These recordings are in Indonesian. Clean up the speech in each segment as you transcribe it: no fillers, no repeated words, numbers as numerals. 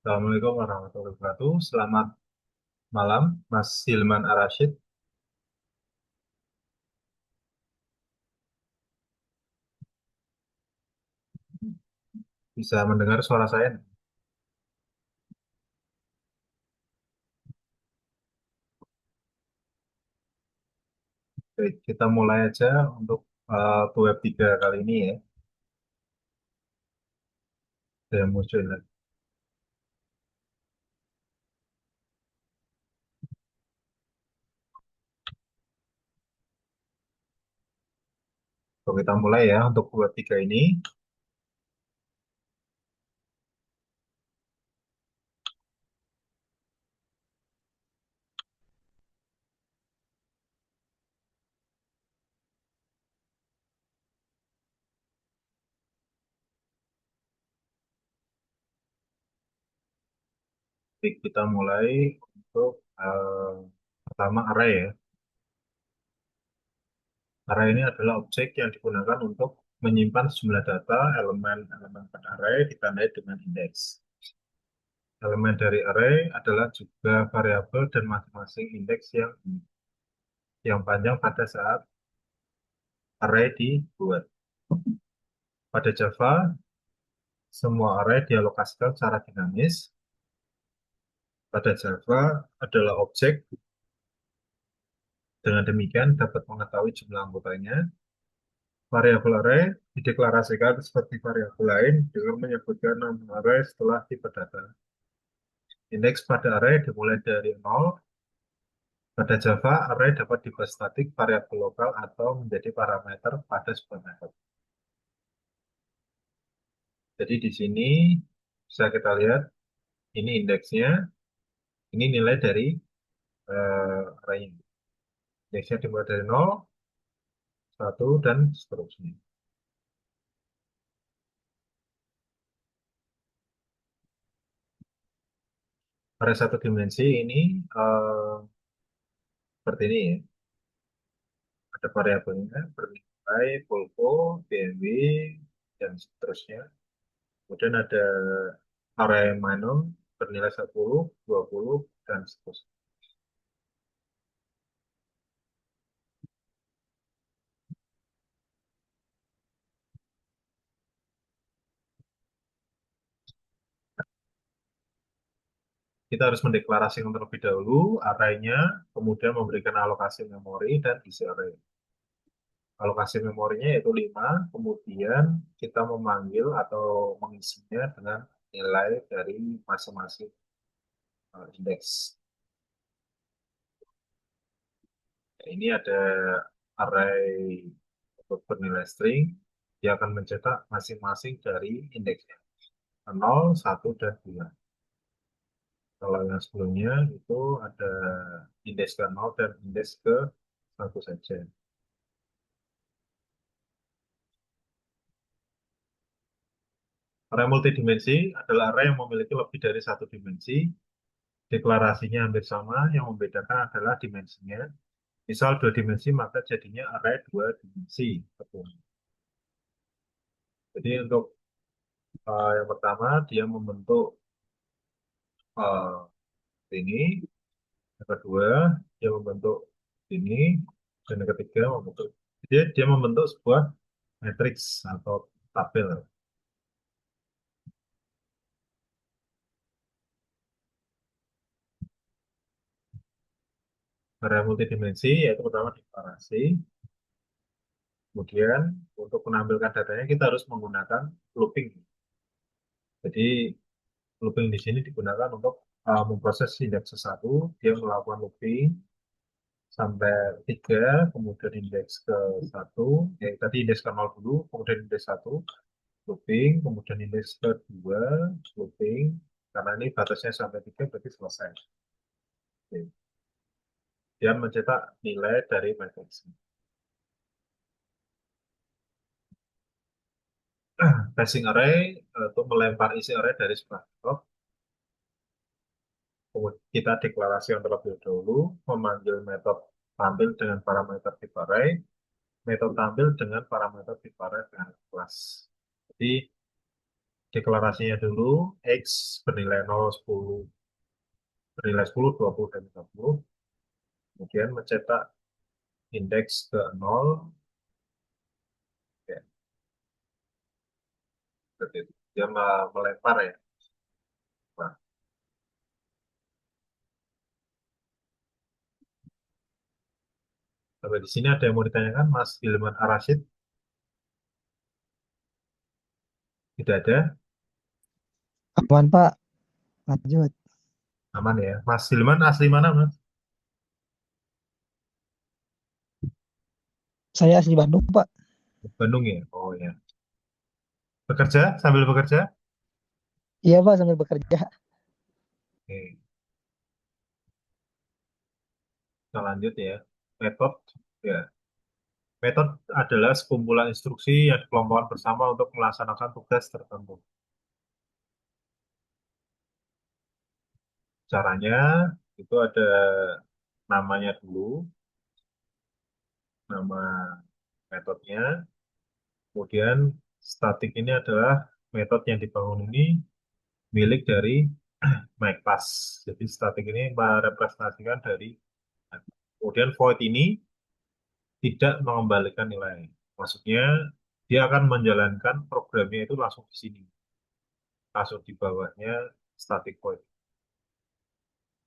Assalamualaikum warahmatullahi wabarakatuh. Selamat malam, Mas Hilman Arashid. Bisa mendengar suara saya? Baik, kita mulai aja untuk web 3 kali ini ya. Saya muncul lagi. So, kita mulai ya untuk web 3 ini. Baik, kita mulai untuk pertama array ya. Array ini adalah objek yang digunakan untuk menyimpan sejumlah data elemen-elemen pada array ditandai dengan indeks. Elemen dari array adalah juga variabel dan masing-masing indeks yang panjang pada saat array dibuat. Pada Java, semua array dialokasikan secara dinamis. Pada Java adalah objek, dengan demikian dapat mengetahui jumlah anggotanya. Variabel array dideklarasikan seperti variabel lain dengan menyebutkan nama array setelah tipe data. Indeks pada array dimulai dari 0. Pada Java, array dapat dibuat statik, variabel lokal, atau menjadi parameter pada sebuah metode. Jadi di sini bisa kita lihat, ini indeksnya, ini nilai dari array. Indeksnya dimulai dari 0, 1, dan seterusnya. Array satu dimensi ini seperti ini ya. Ada variabelnya bernilai polvo, bmw, dan seterusnya. Kemudian ada array minor bernilai 10, 20, dan seterusnya. Kita harus mendeklarasikan terlebih dahulu arraynya, kemudian memberikan alokasi memori dan isi array. Alokasi memorinya yaitu 5, kemudian kita memanggil atau mengisinya dengan nilai dari masing-masing indeks. Ini ada array untuk bernilai string, dia akan mencetak masing-masing dari indeksnya, 0, 1, dan 2. Kalau yang sebelumnya itu ada indeks ke 0 dan indeks ke 1 saja. Array multidimensi adalah array yang memiliki lebih dari satu dimensi. Deklarasinya hampir sama, yang membedakan adalah dimensinya. Misal dua dimensi, maka jadinya array dua dimensi. Jadi untuk yang pertama, dia membentuk uh, ini. Yang kedua, dia membentuk ini. Dan yang ketiga, dia membentuk sebuah matriks atau tabel. Area multidimensi yaitu pertama deklarasi. Kemudian untuk menampilkan datanya kita harus menggunakan looping. Jadi looping di sini digunakan untuk memproses indeks satu, dia melakukan looping sampai 3, kemudian indeks ke 1, tadi indeks ke 0 dulu, kemudian indeks 1, looping, kemudian indeks ke 2, looping, karena ini batasnya sampai 3 berarti selesai. Oke. Dia mencetak nilai dari matriks. Passing array untuk melempar isi array dari sebuah blok. Kemudian kita deklarasikan terlebih dahulu, memanggil metode tampil dengan parameter type array, metode tampil dengan parameter type array dengan kelas. Jadi deklarasinya dulu, X bernilai 0, 10, bernilai 10, 20, dan 30. Kemudian mencetak indeks ke 0, ya, seperti itu. Dia melempar ya. Nah, sampai di sini ada yang mau ditanyakan, Mas Hilman Arasid? Tidak ada? Aman Pak, lanjut. Aman ya. Mas Hilman asli mana, Mas? Saya asli Bandung Pak. Bandung ya? Oh ya. Bekerja, sambil bekerja? Iya Pak, sambil bekerja. Oke, kita lanjut ya. Metode, ya. Metode adalah sekumpulan instruksi yang dikelompokkan bersama untuk melaksanakan tugas tertentu. Caranya itu ada namanya dulu, nama metodenya. Kemudian statik ini adalah metode yang dibangun ini milik dari MyClass. Jadi statik ini merepresentasikan dari, kemudian void ini tidak mengembalikan nilai. Maksudnya dia akan menjalankan programnya itu langsung di sini, langsung di bawahnya static void.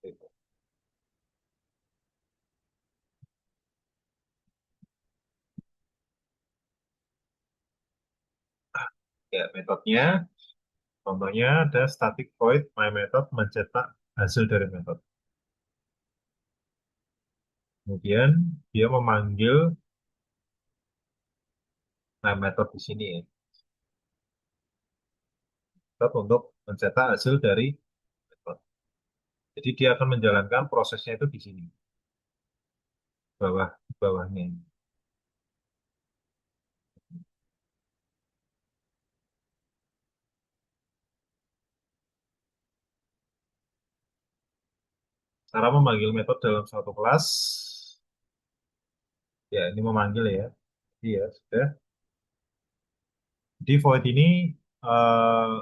Gitu. Ya, metodenya, contohnya ada static void my method mencetak hasil dari metode. Kemudian dia memanggil my method di sini ya, method untuk mencetak hasil dari metode. Jadi dia akan menjalankan prosesnya itu di sini, bawah bawahnya. Cara memanggil metode dalam suatu kelas, ya ini memanggil ya. Iya, sudah. Di void ini eh,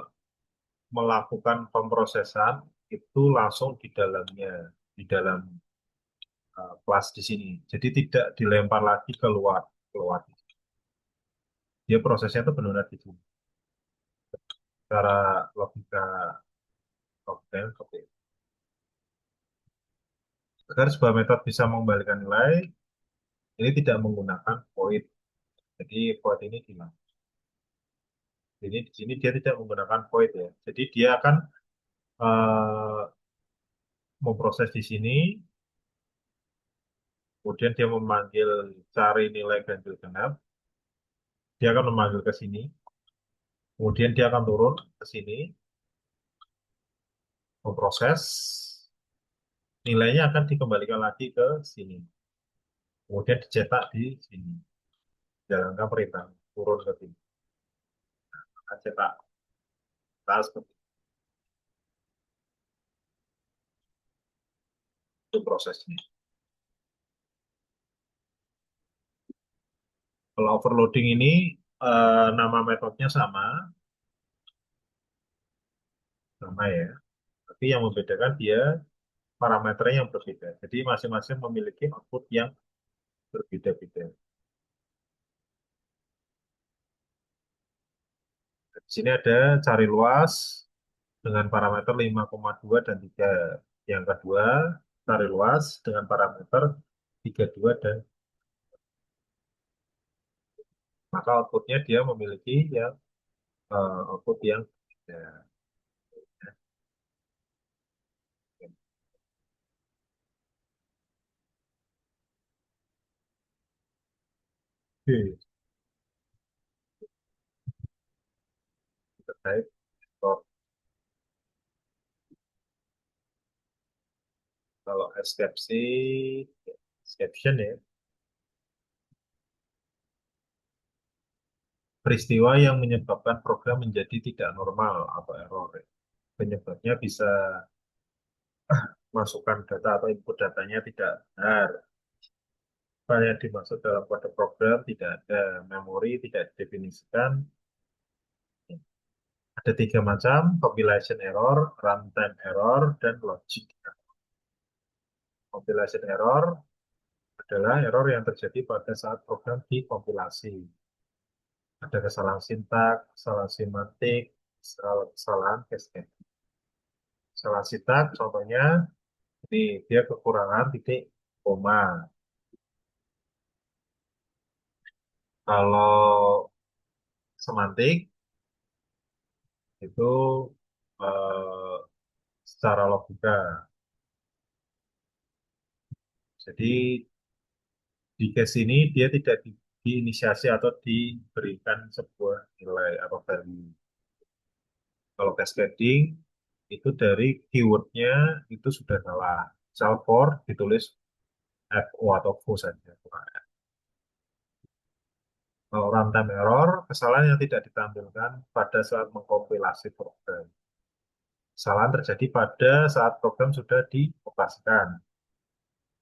melakukan pemrosesan itu langsung di dalamnya, di dalam kelas di sini. Jadi tidak dilempar lagi keluar, keluar. Dia prosesnya itu benar-benar di sini. Cara logika logikanya seperti itu. Agar sebuah metode bisa mengembalikan nilai, ini tidak menggunakan void. Jadi void ini hilang. Ini di sini dia tidak menggunakan void ya. Jadi dia akan eh, memproses di sini, kemudian dia memanggil cari nilai ganjil genap, dia akan memanggil ke sini, kemudian dia akan turun ke sini, memproses, nilainya akan dikembalikan lagi ke sini, kemudian dicetak di sini, jalankan perintah, turun ke sini, akan cetak, tas seperti itu prosesnya. Kalau overloading ini nama metodenya sama, sama ya, tapi yang membedakan dia parameternya yang berbeda. Jadi masing-masing memiliki output yang berbeda-beda. Di sini ada cari luas dengan parameter 5,2 dan 3. Yang kedua, cari luas dengan parameter 32 dan maka outputnya dia memiliki yang output yang ya, oke, terkait for- kalau escape sih ya, exception ya, peristiwa yang menyebabkan program menjadi tidak normal atau error ya. Penyebabnya bisa masukkan data atau input datanya tidak benar. Apa yang dimaksud dalam kode program tidak ada memori, tidak didefinisikan. Ada tiga macam: compilation error, runtime error, dan logic error. Compilation error adalah error yang terjadi pada saat program dikompilasi. Ada kesalahan sintak, kesalahan semantik, kesalahan cascade. Kesalahan sintak, contohnya, ini dia kekurangan titik koma. Kalau semantik, itu eh, secara logika. Jadi di case ini dia tidak diinisiasi atau diberikan sebuah nilai atau value. Kalau cascading itu dari keywordnya itu sudah salah. Misal for ditulis FO atau FO saja. Kalau runtime error, kesalahan yang tidak ditampilkan pada saat mengkompilasi program. Kesalahan terjadi pada saat program sudah dioperasikan.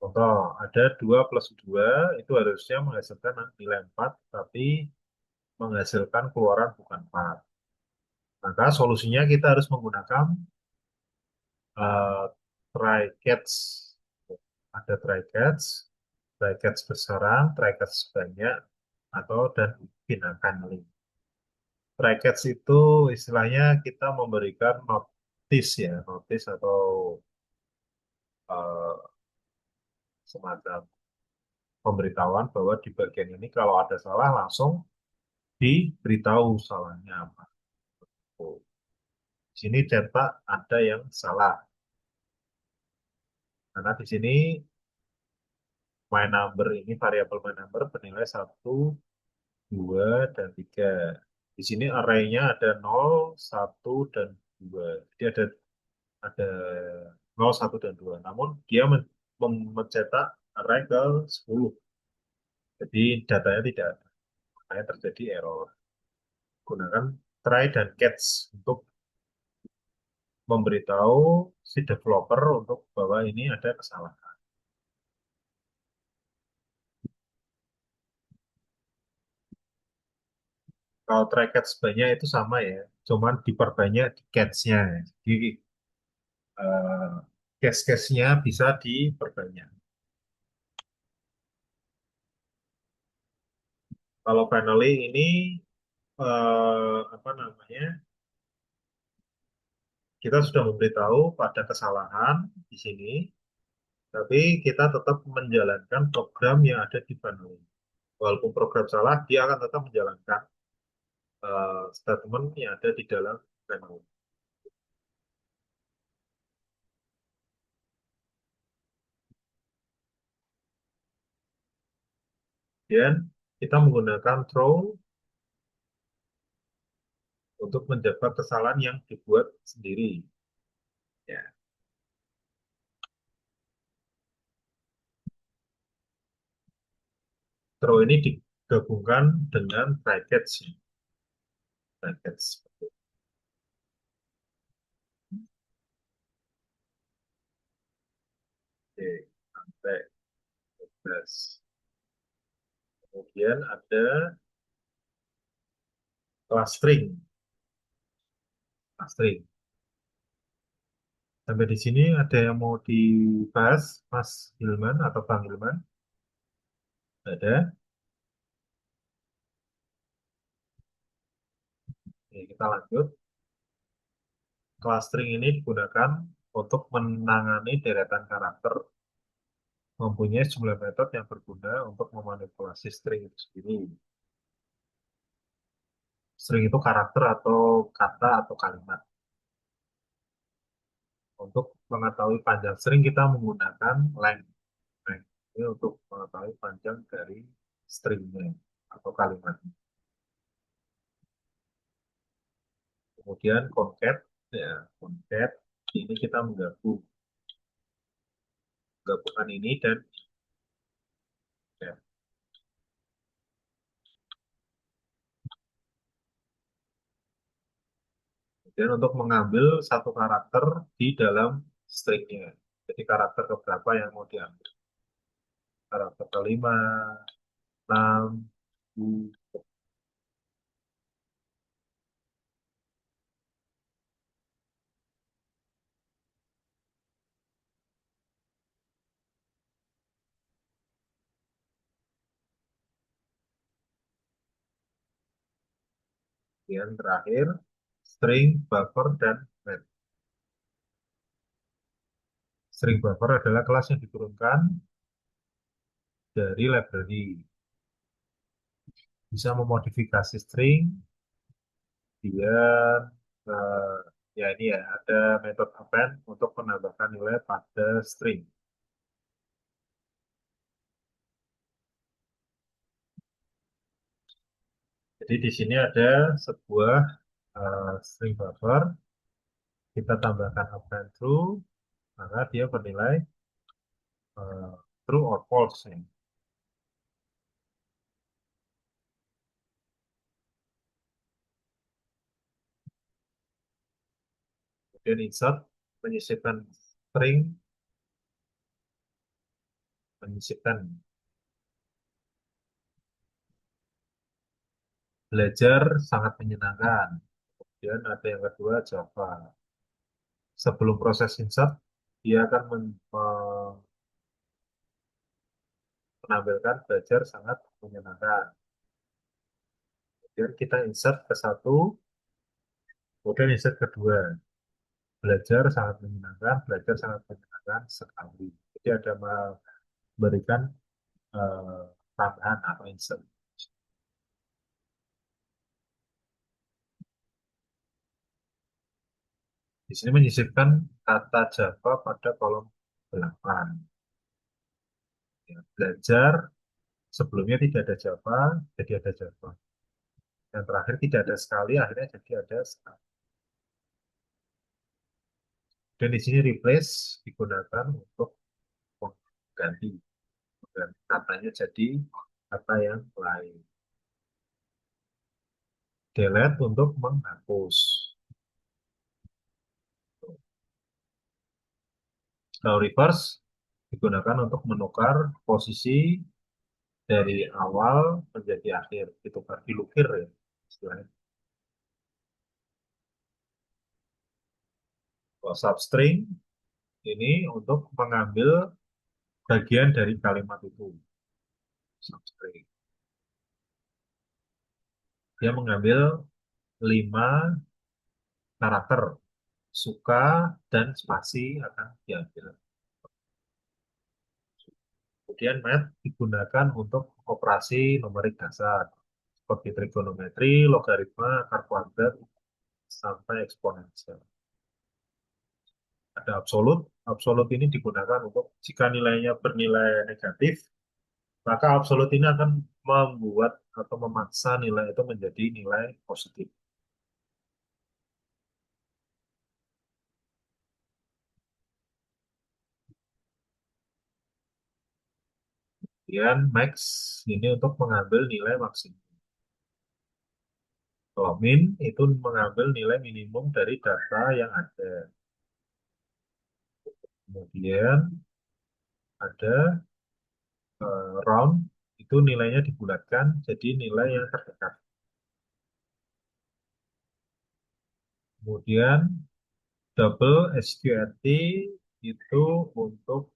Contoh, ada 2 plus 2 itu harusnya menghasilkan nilai 4, tapi menghasilkan keluaran bukan 4. Maka solusinya kita harus menggunakan eh, try catch. Ada try catch bersarang, try catch banyak, atau dan binakan link. Try catch itu istilahnya kita memberikan notice ya, notice atau eh, semacam pemberitahuan bahwa di bagian ini kalau ada salah langsung diberitahu salahnya apa. Oh, di sini cetak ada yang salah. Karena di sini my number ini variabel my number bernilai 1, 2, dan 3. Di sini array-nya ada 0, 1, dan 2. Jadi ada 0, 1, dan 2. Namun dia mencetak array ke 10. Jadi datanya tidak ada. Makanya terjadi error. Gunakan try dan catch untuk memberitahu si developer untuk bahwa ini ada kesalahan. Kalau try catch banyak itu sama ya, cuman diperbanyak di catch-nya. Jadi case-case-nya bisa diperbanyak. Kalau finally ini apa namanya? Kita sudah memberitahu pada kesalahan di sini, tapi kita tetap menjalankan program yang ada di finally. Walaupun program salah, dia akan tetap menjalankan statement yang ada di dalam finally. Dan kita menggunakan throw untuk menjebak kesalahan yang dibuat sendiri. Ya, throw ini digabungkan dengan brackets. Brackets. Oke, sampai 12. Kemudian ada kelas string. Kelas string. Sampai di sini ada yang mau dibahas, Mas Hilman atau Bang Hilman? Ada. Oke, kita lanjut. Kelas string ini digunakan untuk menangani deretan karakter, mempunyai sejumlah metode yang berguna untuk memanipulasi string itu sendiri. String itu karakter atau kata atau kalimat. Untuk mengetahui panjang string kita menggunakan length. Length ini untuk mengetahui panjang dari stringnya atau kalimatnya. Kemudian concat, ya, concat ini kita menggabungkan ini dan ya. Kemudian untuk mengambil satu karakter di dalam stringnya. Jadi karakter keberapa yang mau diambil? Karakter kelima, 6, 7. Yang terakhir, string, buffer, dan main. String buffer adalah kelas yang diturunkan dari library. Bisa memodifikasi string, dia eh, ya ini ya ada metode append untuk menambahkan nilai pada string. Jadi di sini ada sebuah string buffer, kita tambahkan append true, maka dia bernilai eh, true or false ya. Kemudian insert, menyisipkan string, menyisipkan belajar sangat menyenangkan. Kemudian ada yang kedua Java. Sebelum proses insert, dia akan menampilkan belajar sangat menyenangkan. Kemudian kita insert ke satu, kemudian insert kedua. Belajar sangat menyenangkan, belajar sangat menyenangkan sekali. Jadi ada memberikan eh, tambahan atau insert. Di sini menyisipkan kata Java pada kolom 8. Ya, belajar sebelumnya tidak ada Java, jadi ada Java. Yang terakhir tidak ada sekali, akhirnya jadi ada sekali. Dan di sini replace digunakan untuk mengganti dan katanya jadi kata yang lain. Delete untuk menghapus. Kalau reverse digunakan untuk menukar posisi dari awal menjadi akhir. Itu berarti lukir ya istilahnya. Kalau substring ini untuk mengambil bagian dari kalimat itu. Substring. Dia mengambil 5 karakter. Suka dan spasi akan diambil. Kemudian math digunakan untuk operasi numerik dasar seperti trigonometri, logaritma, akar kuadrat, sampai eksponensial. Ada absolut. Absolut ini digunakan untuk jika nilainya bernilai negatif, maka absolut ini akan membuat atau memaksa nilai itu menjadi nilai positif. Kemudian max ini untuk mengambil nilai maksimum. Kalau min itu mengambil nilai minimum dari data yang ada. Kemudian ada round, itu nilainya dibulatkan jadi nilai yang terdekat. Kemudian double SQRT itu untuk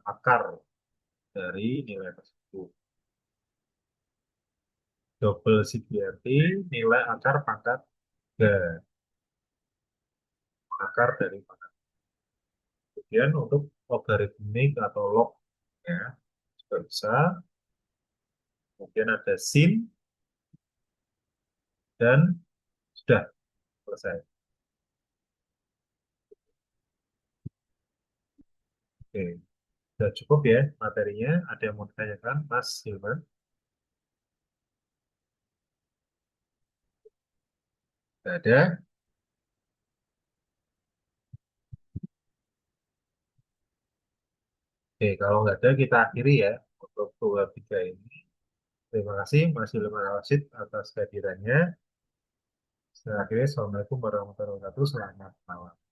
akar dari nilai tersebut. Double CQRT nilai akar pangkat 3, akar dari pangkat. Kemudian untuk logaritmik atau log ya juga bisa. Kemudian ada sin dan sudah selesai. Oke, sudah cukup ya materinya. Ada yang mau ditanyakan, Mas Hilman? Tidak ada. Oke, kalau nggak ada kita akhiri ya untuk 2 3 ini. Terima kasih Mas Hilman Al-Rashid atas kehadirannya. Saya akhiri, Assalamualaikum warahmatullahi wabarakatuh. Selamat malam.